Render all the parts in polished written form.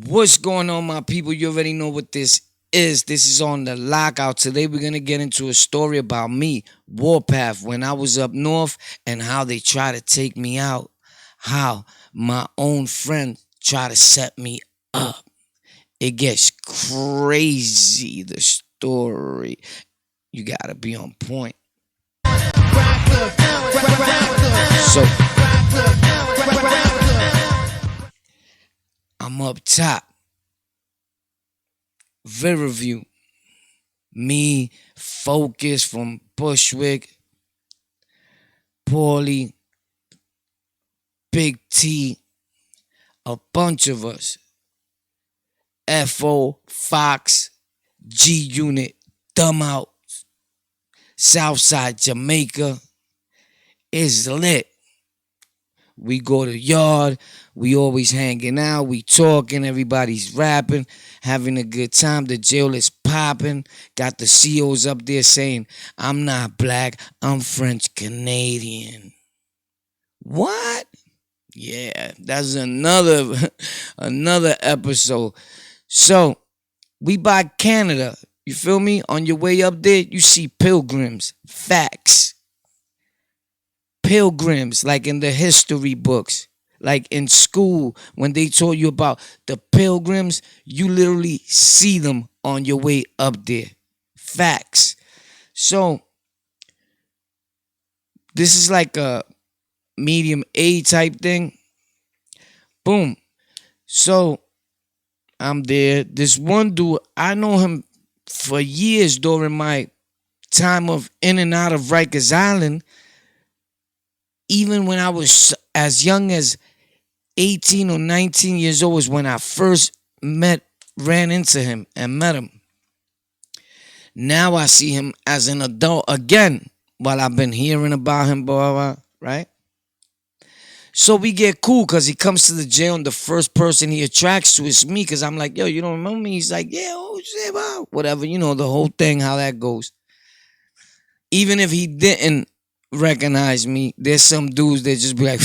What's going on, my people? You already know what this is. This is on the Lockout. Today, we're going to get into a story about me, Warpath, when I was up north and how they try to take me out. How my own friend try to set me up. It gets crazy, the story. You got to be on point. So, I'm up top. Riverview. Me, Focus from Bushwick, Paulie, Big T, a bunch of us. FO, Fox, G Unit, Dumb Out, Southside Jamaica. It's lit. We go to the yard. We always hanging out. We talking. Everybody's rapping, having a good time. The jail is popping. Got the COs up there saying, I'm not black. I'm French Canadian. What? Yeah, that's another episode. So, we by Canada. You feel me? On your way up there, you see pilgrims. Facts. Pilgrims, like in the history books, like in school, when they told you about the pilgrims, you literally see them on your way up there. Facts. So, this is like a medium A type thing. Boom. So, I'm there. This one dude, I know him for years during my time of in and out of Rikers Island. Even when I was as young as 18 or 19 years old was when I first ran into him and met him. Now I see him as an adult again, while I've been hearing about him, blah, blah, blah, right? So we get cool because he comes to the jail and the first person he attracts to is me because I'm like, yo, you don't remember me? He's like, yeah, oh, shit, wow. Whatever, you know, the whole thing, how that goes. Even if he didn't recognize me, there's some dudes that just be like,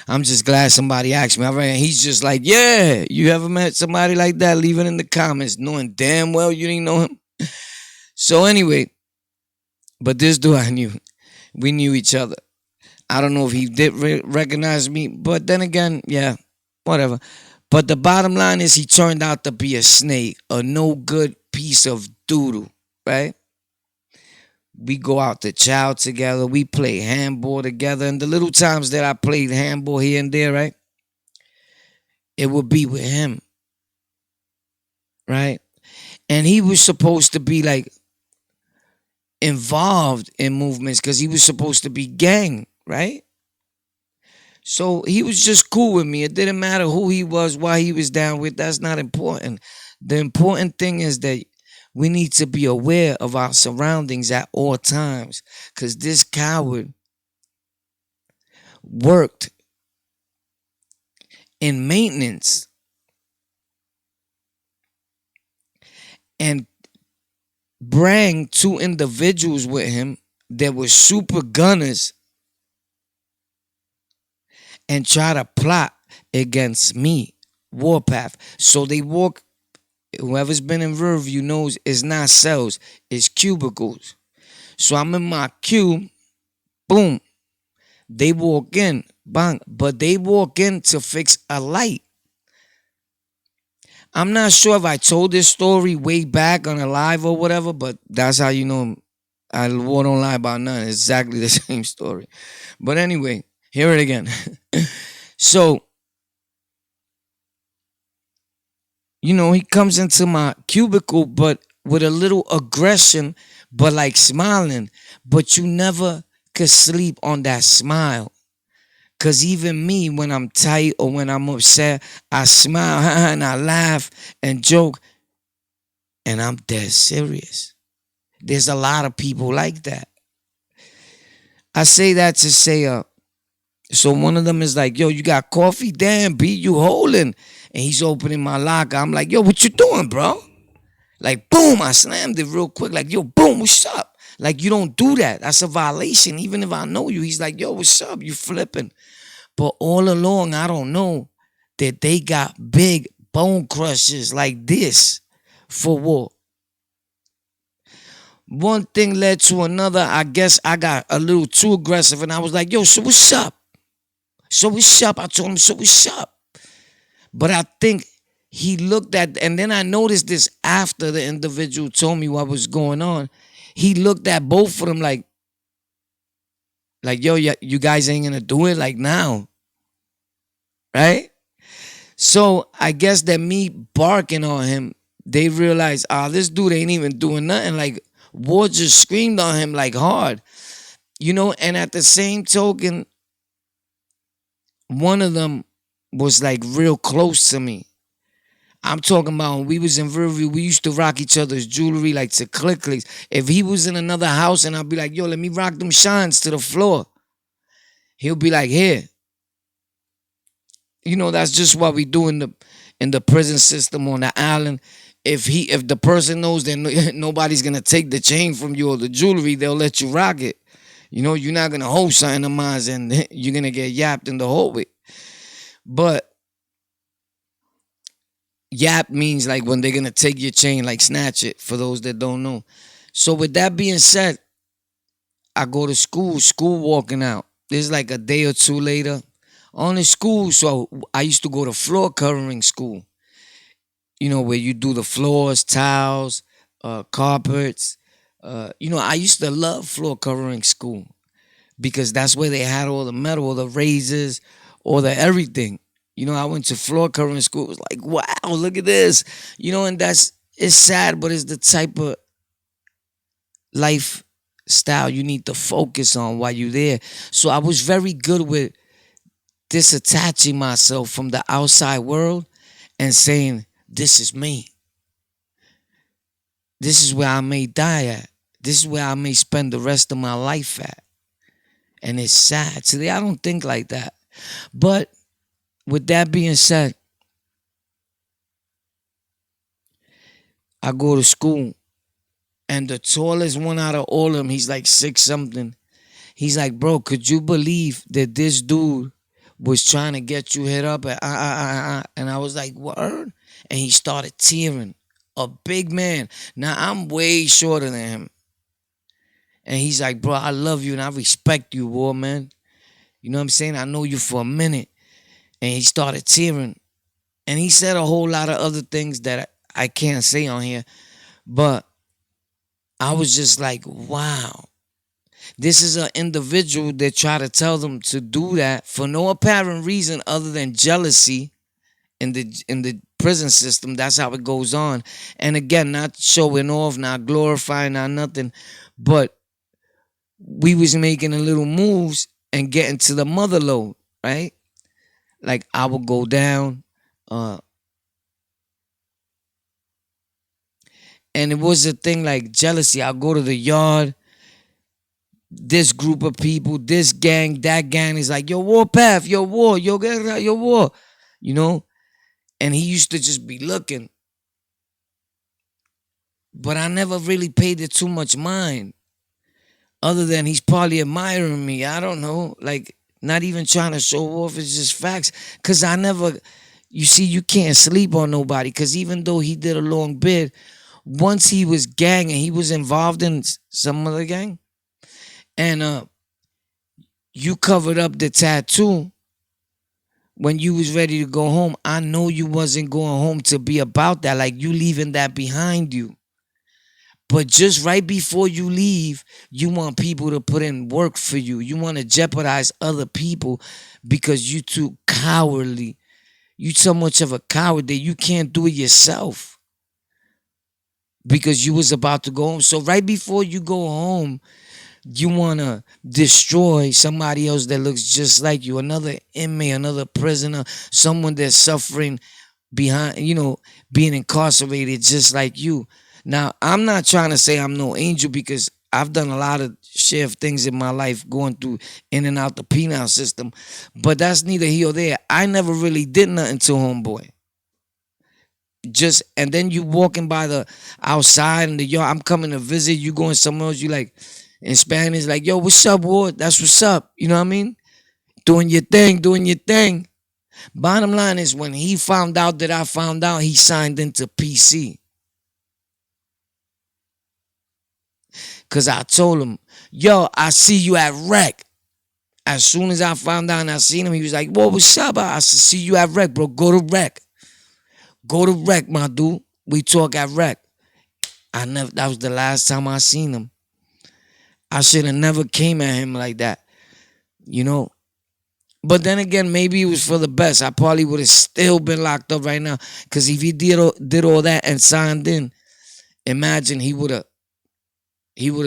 I'm just glad somebody asked me. I reckon he's just like, yeah, you ever met somebody like that? Leave it in the comments, knowing damn well you didn't know him. So anyway, but this dude I knew. We knew each other. I don't know if he did recognize me, but then again, yeah, whatever. But the bottom line is he turned out to be a snake, a no good piece of doodle, right? We go out to chow together. We play handball together. And the little times that I played handball here and there, right? It would be with him. Right? And he was supposed to be like involved in movements because he was supposed to be gang, right? So he was just cool with me. It didn't matter who he was, why he was down with. That's not important. The important thing is that we need to be aware of our surroundings at all times because this coward worked in maintenance and bring two individuals with him that were super gunners and try to plot against me, Warpath. So they walk. Whoever's been in Riverview knows it's not cells, it's cubicles. So I'm in my cube, boom. They walk in, bang, but they walk in to fix a light. I'm not sure if I told this story way back on a live or whatever, but that's how you know I don't lie about nothing. It's exactly the same story. But anyway, hear it again. So, you know, he comes into my cubicle, but with a little aggression, but like smiling. But you never could sleep on that smile. Because even me, when I'm tight or when I'm upset, I smile and I laugh and joke. And I'm dead serious. There's a lot of people like that. I say that to say, so one of them is like, yo, you got coffee? Damn, B, you holding? And he's opening my locker. I'm like, yo, what you doing, bro? Like, boom, I slammed it real quick. Like, yo, boom, what's up? Like, you don't do that. That's a violation. Even if I know you, he's like, yo, what's up? You flipping. But all along, I don't know that they got big bone crushers like this for war. One thing led to another. I guess I got a little too aggressive and I was like, yo, so what's up? So what's up? I told him, so what's up? But I think he looked at, and then I noticed this after the individual told me what was going on. He looked at both of them like, yo, you guys ain't gonna do it like now, right? So I guess that me barking on him, they realized, this dude ain't even doing nothing. Like, War just screamed on him like hard, and at the same token, one of them was like real close to me. I'm talking about when we was in Riverview, we used to rock each other's jewelry like to click clicks. If he was in another house and I'd be like, yo, let me rock them shines to the floor, he'll be like, here. That's just what we do in the prison system on the island. If the person knows that nobody's gonna take the chain from you or the jewelry, they'll let you rock it. You're not gonna hold something of mine and you're gonna get yapped in the hallway. But yap means like when they're gonna take your chain, like snatch it, for those that don't know. So with that being said, I go to school walking out. This is like a day or two later. On the school, so I used to go to floor covering school. Where you do the floors, tiles, carpets. I used to love floor covering school because that's where they had all the metal, all the razors, all the everything. I went to floor covering school. It was like, wow, look at this. And it's sad, but it's the type of lifestyle you need to focus on while you're there. So I was very good with disattaching myself from the outside world and saying, this is me. This is where I may die at. This is where I may spend the rest of my life at. And it's sad. Today, I don't think like that. But with that being said, I go to school, and the tallest one out of all of them, he's like 6 something. He's like, bro, could you believe that this dude was trying to get you hit up? And I was like, word? And he started tearing. A big man. Now, I'm way shorter than him. And he's like, bro, I love you and I respect you, boy, man. You know what I'm saying? I know you for a minute. And he started tearing. And he said a whole lot of other things that I can't say on here. But I was just like, wow. This is an individual that tried to tell them to do that for no apparent reason other than jealousy in the prison system. That's how it goes on. And again, not showing off, not glorifying, not nothing. But we was making a little moves and getting to the mother load, right? Like I would go down, and it was a thing like jealousy. I'll go to the yard, this group of people, this gang, that gang is like, yo, Warpath, yo, War, yo, Guerra, yo, War, And he used to just be looking. But I never really paid it too much mind. Other than he's probably admiring me. I don't know. Like, not even trying to show off. It's just facts. Because I never... You see, you can't sleep on nobody. Because even though he did a long bid, once he was gang and he was involved in some other gang, and you covered up the tattoo when you was ready to go home, I know you wasn't going home to be about that. Like, you leaving that behind you. But just right before you leave, you want people to put in work for you. You want to jeopardize other people because you too cowardly. You so much of a coward that you can't do it yourself because you was about to go home. So right before you go home, you want to destroy somebody else that looks just like you, another inmate, another prisoner, someone that's suffering behind, being incarcerated just like you. Now, I'm not trying to say I'm no angel because I've done a lot of share of things in my life going through in and out the penal system, but that's neither here or there. I never really did nothing to homeboy. And then you walking by the outside in the yard, I'm coming to visit, you going somewhere else, you like, in Spanish, like, yo, what's up, Ward? That's what's up. You know what I mean? Doing your thing. Bottom line is when he found out that I found out, he signed into PC. Cause I told him, yo, I see you at rec. As soon as I found out and I seen him, he was like, whoa, what's up? I said, see you at rec, bro. Go to rec. Go to rec, my dude. We talk at rec. That was the last time I seen him. I should have never came at him like that. You know? But then again, maybe it was for the best. I probably would have still been locked up right now. Cause if he did all that and signed in, imagine he would have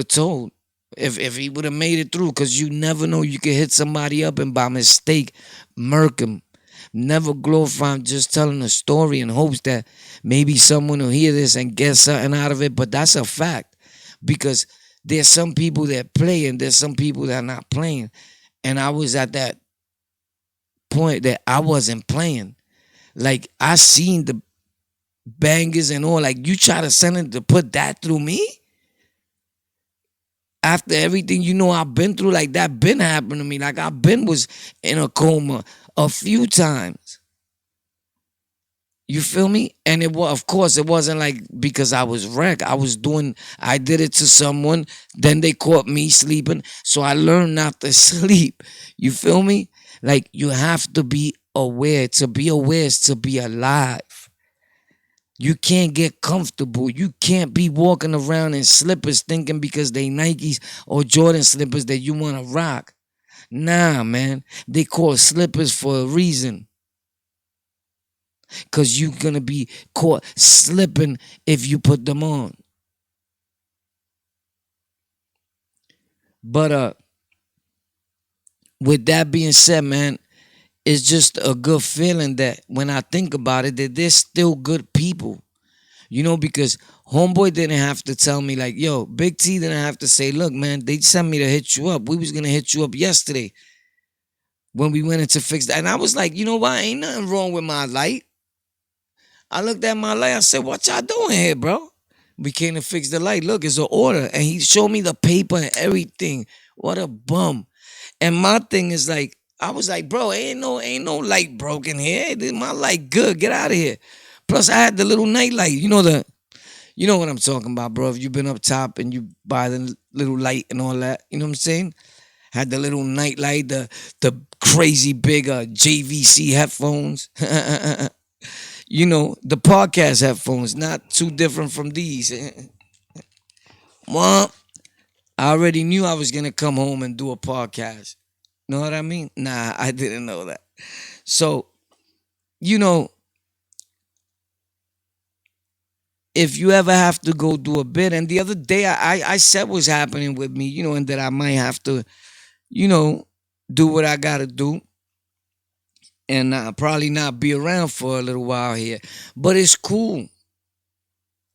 told. If he would have made it through, because you never know, you could hit somebody up and by mistake murk him. Never glorify him, just telling a story in hopes that maybe someone will hear this and get something out of it. But that's a fact, because there's some people that play and there's some people that are not playing. And I was at that point that I wasn't playing. Like, I seen the bangers and all. Like, you try to send it to put that through me? After everything I've been through, like that been happened to me. Like I've been was in a coma a few times. You feel me? And it was, of course, it wasn't like because I was wrecked. I did it to someone, then they caught me sleeping. So I learned not to sleep. You feel me? Like you have to be aware. To be aware is to be alive. You can't get comfortable. You can't be walking around in slippers thinking because they Nikes or Jordan slippers that you want to rock. Nah, man. They call slippers for a reason. Because you're going to be caught slipping if you put them on. But with that being said, man, it's just a good feeling that when I think about it, that there's still good people. Because homeboy didn't have to tell me like, yo, Big T didn't have to say, look, man, they sent me to hit you up. We was going to hit you up yesterday when we went in to fix that. And I was like, you know what? Ain't nothing wrong with my light. I looked at my light. I said, what y'all doing here, bro? We came to fix the light. Look, it's an order. And he showed me the paper and everything. What a bum. And my thing is like, I was like, bro, ain't no light broken here. My light good. Get out of here. Plus, I had the little night light. You know what I'm talking about, bro. If you've been up top and you buy the little light and all that, you know what I'm saying? Had the little night light, the crazy big JVC headphones. The podcast headphones, not too different from these. Well, I already knew I was gonna come home and do a podcast. Know what I mean? Nah, I didn't know that. So, if you ever have to go do a bit, and the other day I said what's happening with me, and that I might have to, do what I gotta do, and probably not be around for a little while here. But it's cool.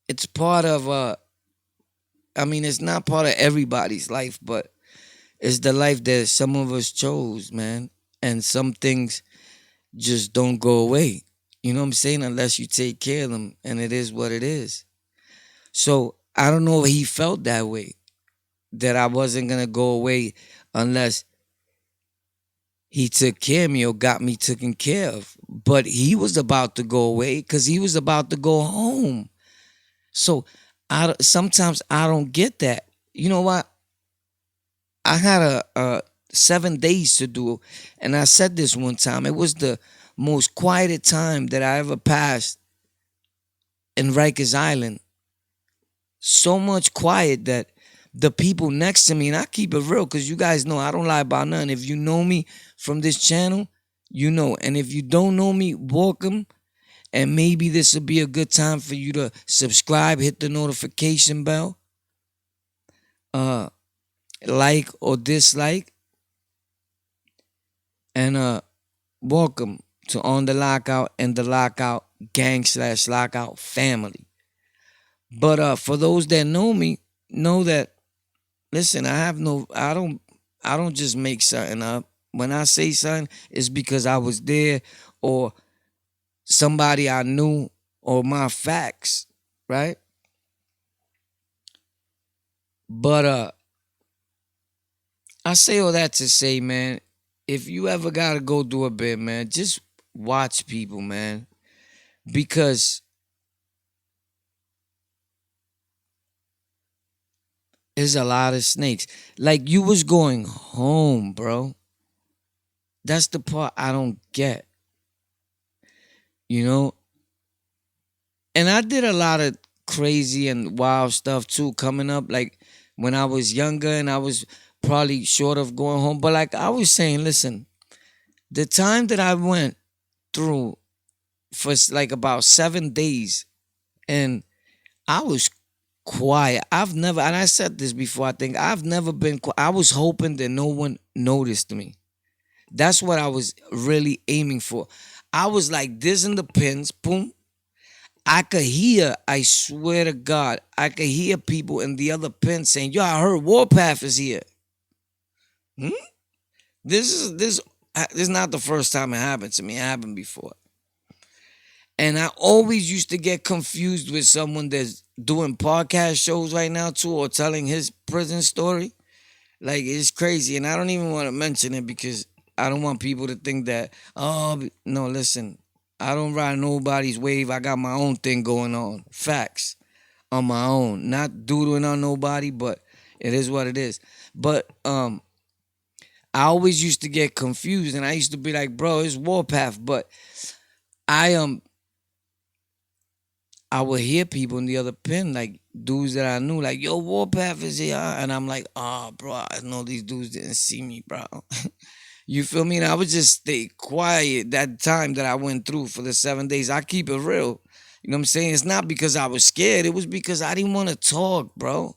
It's part of it's not part of everybody's life, but it's the life that some of us chose, man. And some things just don't go away. You know what I'm saying? Unless you take care of them, and it is what it is. So I don't know if he felt that way, that I wasn't gonna go away unless he took care of me or got me taken care of. But he was about to go away because he was about to go home. So sometimes I don't get that. You know what? I had a 7 days to do, and I said this one time. It was the most quietest time that I ever passed in Rikers Island. So much quiet that the people next to me, and I keep it real because you guys know I don't lie about nothing. If you know me from this channel, you know. And if you don't know me, welcome. And maybe this will be a good time for you to subscribe, hit the notification bell, like or dislike, and welcome to On the Lockout and the Lockout gang/Lockout family. But for those that know me, know that, listen, I don't just make something up. When I say something, it's because I was there or somebody I knew or my facts, right? But I say all that to say, man, if you ever gotta go do a bit, man, just watch people, man, because there's a lot of snakes. Like you was going home, bro. That's the part I don't get, you know? And I did a lot of crazy and wild stuff too coming up. Like when I was younger and I was probably short of going home. But like I was saying, listen, the time that I went through for like about 7 days and I was quiet. I've never, and I said this before, I think I've never been quiet. I was hoping that no one noticed me. That's what I was really aiming for. I was like this in the pins, boom. I could hear, I swear to God, I could hear people in the other pen saying, yo, I heard Warpath is here. Hmm? This is not the first time it happened to me. It happened before. And I always used to get confused with someone that's doing podcast shows right now too, or telling his prison story. Like it's crazy. And I don't even want to mention it because I don't want people to think that, oh no, listen, I don't ride nobody's wave. I got my own thing going on. Facts. On my own. Not doodling on nobody, but it is what it is. But I always used to get confused and I used to be like, bro, it's Warpath. But I I would hear people in the other pen, like dudes that I knew, like, yo, Warpath is here. And I'm like, oh, bro, I know these dudes didn't see me, bro. You feel me? And I would just stay quiet that time that I went through for the 7 days. I keep it real. You know what I'm saying? It's not because I was scared. It was because I didn't want to talk, bro.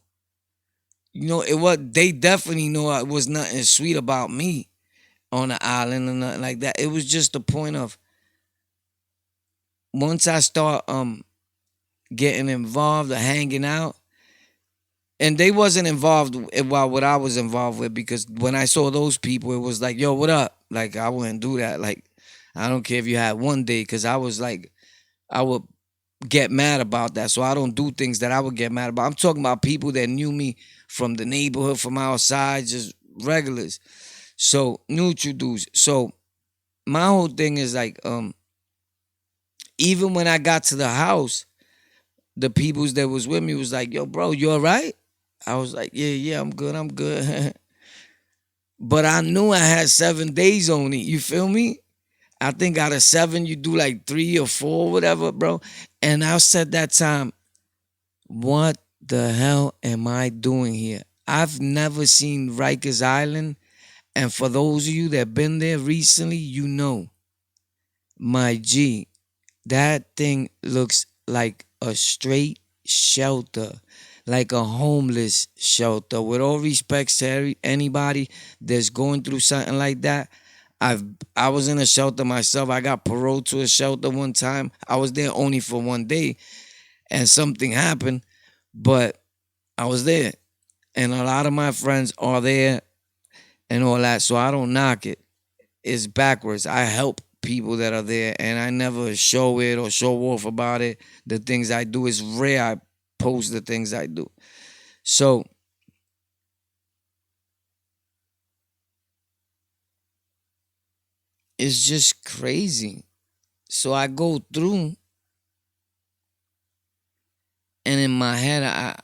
You know, it was they definitely know it was nothing sweet about me on the island and nothing like that. It was just the point of once I start getting involved or hanging out, and they wasn't involved while what I was involved with because when I saw those people, it was like, yo, what up? Like I wouldn't do that. Like I don't care if you had one day, because I was like, I would get mad about that. So I don't do things that I would get mad about. I'm talking about people that knew me from the neighborhood, from outside, just regulars. So neutral dudes. So my whole thing is like, even when I got to the house, the peoples that was with me was like, yo, bro, you all right? I was like, yeah, I'm good, I'm good. But I knew I had 7 days on it. You feel me? I think out of 7, you do like 3 or 4, whatever, bro. And I said that time, what the hell am I doing here? I've never seen Rikers Island. And for those of you that been there recently, you know, my G, that thing looks like a straight shelter, like a homeless shelter. With all respects to anybody that's going through something like that, I was in a shelter myself. I got paroled to a shelter one time. I was there only for one day, and something happened, but I was there, and a lot of my friends are there and all that. So I don't knock it. It's backwards. I help people that are there, and I never show it or show off about it. The things I do is rare. I post the things I do. So it's just crazy. So I go through, and in my head,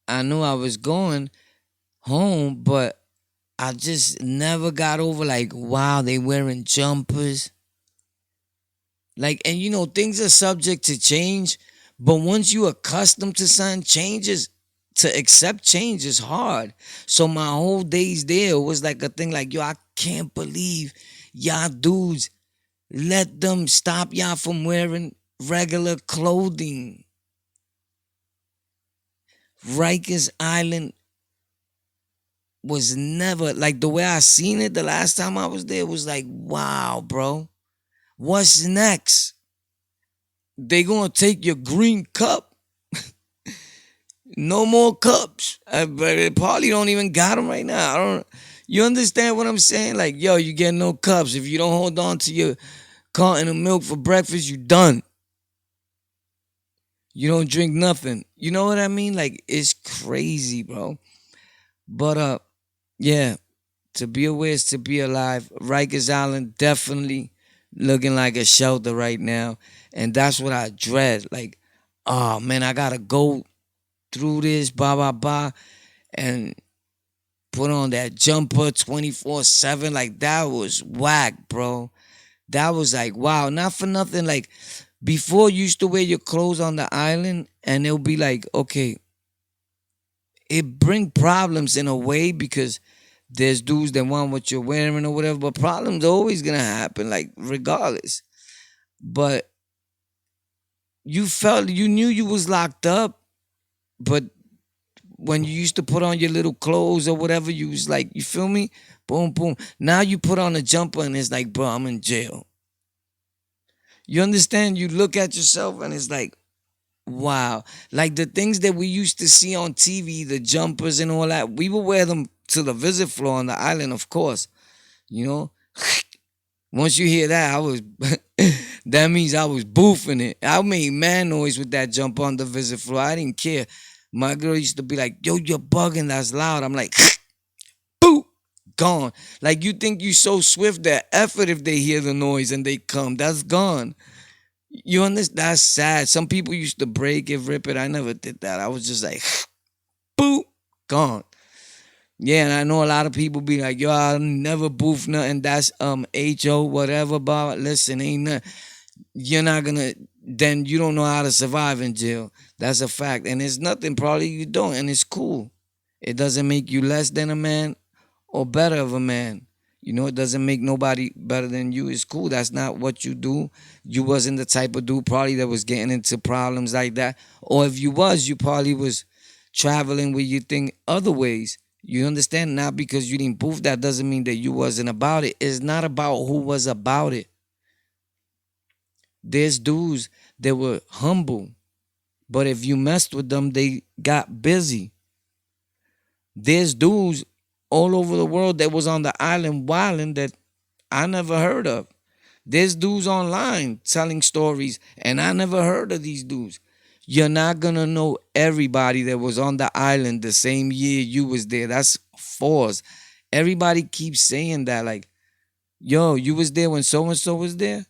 I knew I was going home, but I just never got over like, wow, they wearing jumpers. Like, and you know, things are subject to change, but once you accustomed to something, changes to accept change is hard. So my whole days there was like a thing like, yo, I can't believe y'all dudes let them stop y'all from wearing regular clothing. Rikers Island was never like the way I seen it the last time I was there was like, wow, bro. What's next? They gonna take your green cup. No more cups. But they probably don't even got them right now. I don't. You understand what I'm saying? Like, yo, you get no cups. If you don't hold on to your carton of milk for breakfast, you done. You don't drink nothing. You know what I mean? Like, it's crazy, bro. But yeah, to be aware is to be alive. Rikers Island, definitely looking like a shelter right now. And that's what I dread. Like, oh man, I gotta go through this, blah, blah, blah, and put on that jumper 24/7. Like, that was whack, bro. That was like, wow, not for nothing. Like, before you used to wear your clothes on the island, and it'll be like, okay, it bring problems in a way because there's dudes that want what you're wearing or whatever, but problems always gonna happen, like regardless. But you knew you was locked up, but when you used to put on your little clothes or whatever, you was like, you feel me? Boom, boom. Now you put on a jumper and it's like, bro, I'm in jail. You understand? You look at yourself and it's like, wow. Like the things that we used to see on TV, the jumpers and all that, we would wear them to the visit floor on the island, of course. You know? Once you hear that, I was that means I was boofing it. I made man noise with that jump on the visit floor. I didn't care. My girl used to be like, yo, you're bugging, that's loud. I'm like, boop, gone. Like you think you so swift that effort if they hear the noise and they come. That's gone. You understand? That's sad. Some people used to break it, rip it. I never did that. I was just like, boop, gone. Yeah, and I know a lot of people be like, yo, I'll never boof nothing. That's HO, whatever, but listen, ain't nothing. You're not gonna then you don't know how to survive in jail. That's a fact. And it's nothing, probably you don't, and it's cool. It doesn't make you less than a man or better of a man. You know, it doesn't make nobody better than you. It's cool. That's not what you do. You wasn't the type of dude probably that was getting into problems like that. Or if you was, you probably was traveling with your thing other ways. You understand? Not because you didn't prove that doesn't mean that you wasn't about it. It's not about who was about it. There's dudes that were humble, but if you messed with them, they got busy. There's dudes all over the world that was on the island wilding that I never heard of. There's dudes online telling stories, and I never heard of these dudes. You're not gonna know everybody that was on the island the same year you was there. That's forced. Everybody keeps saying that, like, yo, you was there when so and so was there.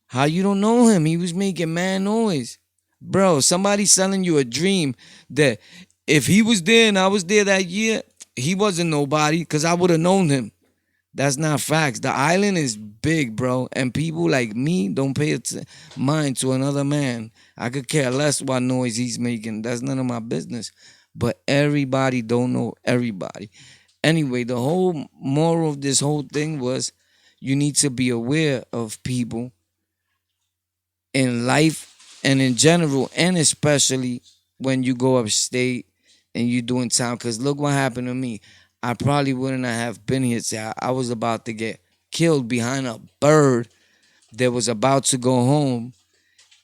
How you don't know him? He was making mad noise. Bro, somebody's selling you a dream that if he was there and I was there that year, he wasn't nobody because I would have known him. That's not facts. The island is big, bro. And people like me don't pay mind to another man. I could care less what noise he's making. That's none of my business. But everybody don't know everybody. Anyway, the whole moral of this whole thing was you need to be aware of people in life and in general, and especially when you go upstate and you doing time. Because look what happened to me. I probably wouldn't have been here. I was about to get killed behind a bird that was about to go home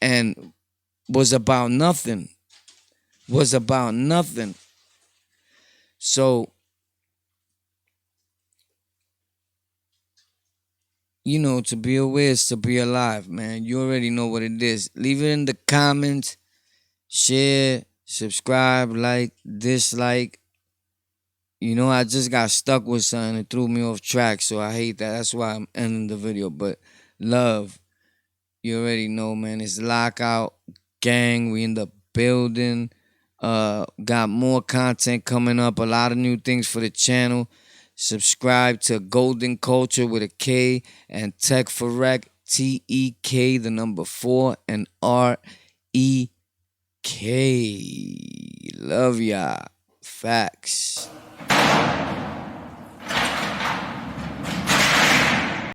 and was about nothing. Was about nothing. So, you know, to be aware is to be alive, man. You already know what it is. Leave it in the comments. Share, subscribe, like, dislike. You know, I just got stuck with something. It threw me off track, so I hate that. That's why I'm ending the video. But love, you already know, man. It's Lockout Gang. We in the building. Got more content coming up. A lot of new things for the channel. Subscribe to Golden Culture with a K and Tech for Rec. TEK, the number 4, and REK. Love ya. Facts.